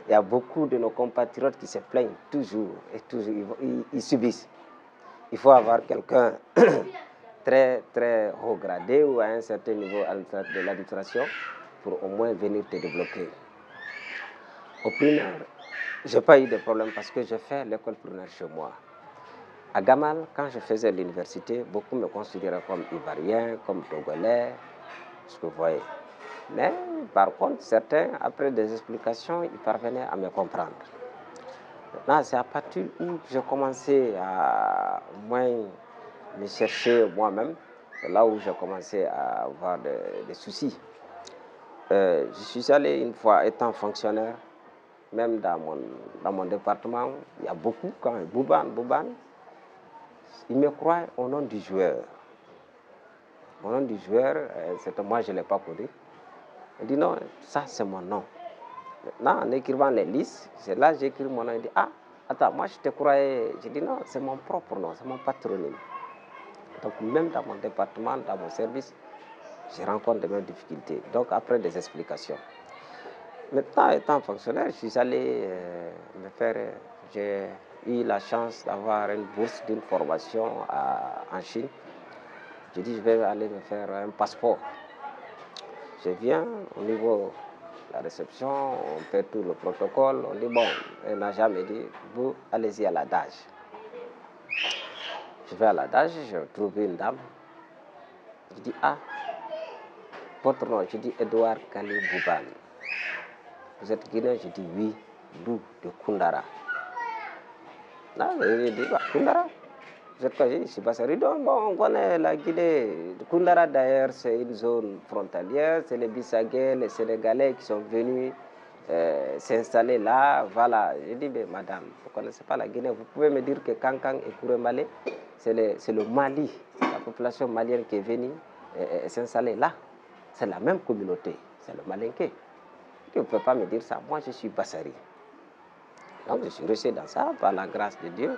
il y a beaucoup de nos compatriotes qui se plaignent toujours et toujours, ils subissent. Il faut avoir quelqu'un très, très haut gradé ou à un certain niveau de l'administration pour au moins venir te débloquer. Au primaire, je n'ai pas eu de problème parce que je fais l'école primaire chez moi. À Gamal, quand je faisais l'université, beaucoup me considéraient comme Ivoirien, comme Togolais, ce que vous voyez. Mais par contre, certains, après des explications, ils parvenaient à me comprendre. Maintenant, c'est à partir où j'ai commencé à moins me chercher moi-même, c'est là où j'ai commencé à avoir des soucis. Je suis allé une fois, étant fonctionnaire, même dans mon département, il y a beaucoup, quand Bouban, il me croit au nom du joueur. Mon nom du joueur, moi je ne l'ai pas connu. Il dit non, ça c'est mon nom. Maintenant, en écrivant les listes, c'est là que j'écris mon nom. Il dit ah, attends, moi je te croyais. Je dis non, c'est mon propre nom, c'est mon patronyme. Donc même dans mon département, dans mon service, je rencontre des mêmes difficultés. Donc après des explications. Maintenant, étant fonctionnaire, je suis allé me faire. J'ai eu la chance d'avoir une bourse d'une formation en Chine. Je dis je vais aller me faire un passeport. Je viens au niveau de la réception, on fait tout le protocole. On dit bon, un agent me dit vous allez-y à la DAGE. Je vais à la DAGE, je trouve une dame. Je dis ah, votre nom, je dis Edouard Kali Bouban. Vous êtes Guinéen? Je dis oui, d'où? De Koundara. Non, je dis bah, Koundara. Vous êtes quoi? Je dis je suis Bassari. Donc bon, on connaît la Guinée. Koundara d'ailleurs, c'est une zone frontalière. C'est les Bissagais, les Sénégalais qui sont venus s'installer là. Voilà. Je dis mais madame, vous ne connaissez pas la Guinée. Vous pouvez me dire que Kankan et Kourémalé, c'est le Mali. C'est la population malienne qui est venue s'installer là. C'est la même communauté. C'est le Malinké. Vous ne pouvez pas me dire ça. Moi, je suis Bassari. Donc, je suis resté dans ça, par la grâce de Dieu.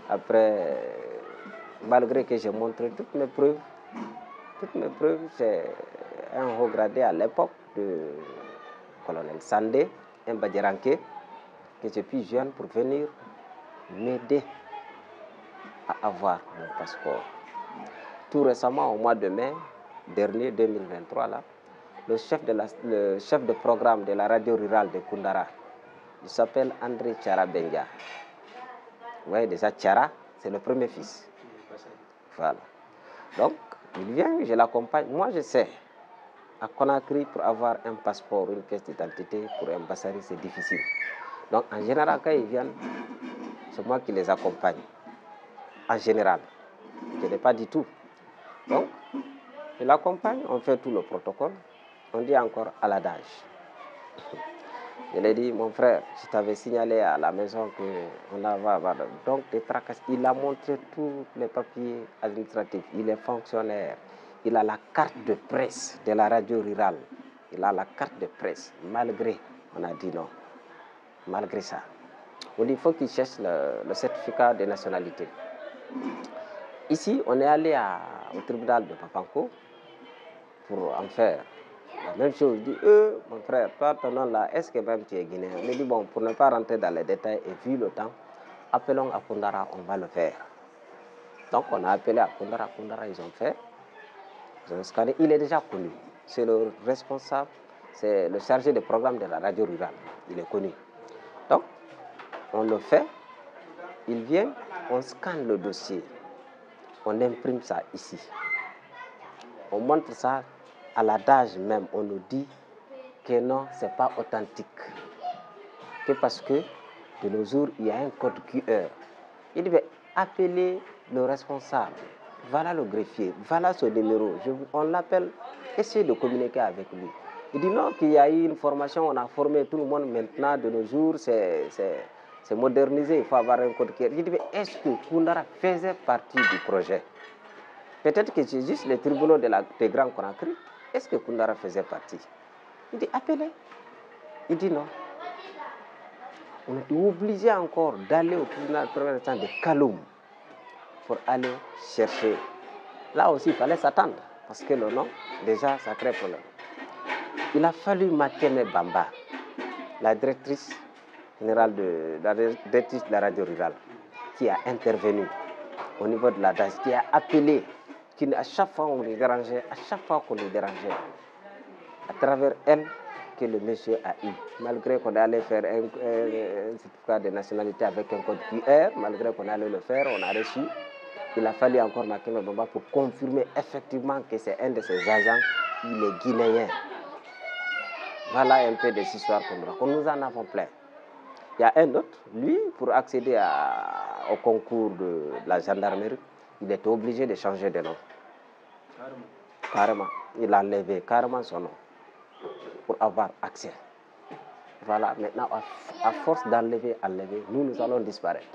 Après, malgré que j'ai montré toutes mes preuves, c'est un haut gradé à l'époque de colonel Sandé, un Badjaranké, que j'ai pu joindre pour venir m'aider à avoir mon passeport. Tout récemment, au mois de mai dernier, 2023, là, le chef de programme de la radio rurale de Koundara, il s'appelle André Tchara Benga. Vous voyez déjà, Tchara, c'est le premier fils. Voilà. Donc, il vient, je l'accompagne. Moi, je sais, à Conakry, pour avoir un passeport, une pièce d'identité, pour un Bassari, c'est difficile. Donc, en général, quand ils viennent, c'est moi qui les accompagne. En général. Je n'ai pas dit tout. Donc, je l'accompagne, on fait tout le protocole. On dit encore à la DAGE. Je lui ai dit, mon frère, je t'avais signalé à la maison qu'on avait donc des tracasses. Il a montré tous les papiers administratifs. Il est fonctionnaire. Il a la carte de presse de la radio rurale. Il a la carte de presse. Malgré, on a dit non. Malgré ça. On dit, il faut qu'il cherche le certificat de nationalité. Ici, on est allé au tribunal de Papanko pour en faire la même chose. Je dis, mon frère, toi, ton nom là, est-ce que même tu es guinéen? Il me dit, bon, pour ne pas rentrer dans les détails et vu le temps, appelons à Koundara, on va le faire. Donc, on a appelé à Koundara, ils ont fait. Ils ont scanné. Il est déjà connu. C'est le responsable, c'est le chargé de programme de la radio rurale. Il est connu. Donc, on le fait. Il vient, on scanne le dossier. On imprime ça ici. On montre ça à la DAGE même. On nous dit que non, ce n'est pas authentique. Que parce que de nos jours, il y a un code QR. Il dit, appelez le responsable. Voilà le greffier. Voilà ce numéro. On l'appelle. Essayez de communiquer avec lui. Il dit non, qu'il y a eu une formation. On a formé tout le monde maintenant. De nos jours, c'est modernisé. Il faut avoir un code QR. Il dit, est-ce que Koundara faisait partie du projet? Peut-être que c'est juste les tribunaux de Grand Conakry. Est-ce que Koundara faisait partie? Il dit, appelez. Il dit non. On est obligé encore d'aller au tribunal de Kaloum pour aller chercher. Là aussi, il fallait s'attendre, parce que le nom, déjà, ça crée problème. Il a fallu Makene Bamba, la directrice général de la directrice de la radio rurale, qui a intervenu au niveau de la DAS, qui a appelé, qui à chaque fois on les dérangeait, à travers elle que le monsieur a eu. Malgré qu'on allait faire un certificat de nationalité avec un code QR, malgré qu'on allait le faire, on a reçu. Il a fallu encore marquer le combat pour confirmer effectivement que c'est un de ses agents, il est guinéen. Voilà un peu des histoires qu'on raconte. Nous en avons plein. Il y a un autre, lui, pour accéder au concours de la gendarmerie, il était obligé de changer de nom. Carrément. Il a enlevé carrément son nom pour avoir accès. Voilà, maintenant, à force d'enlever, nous allons disparaître.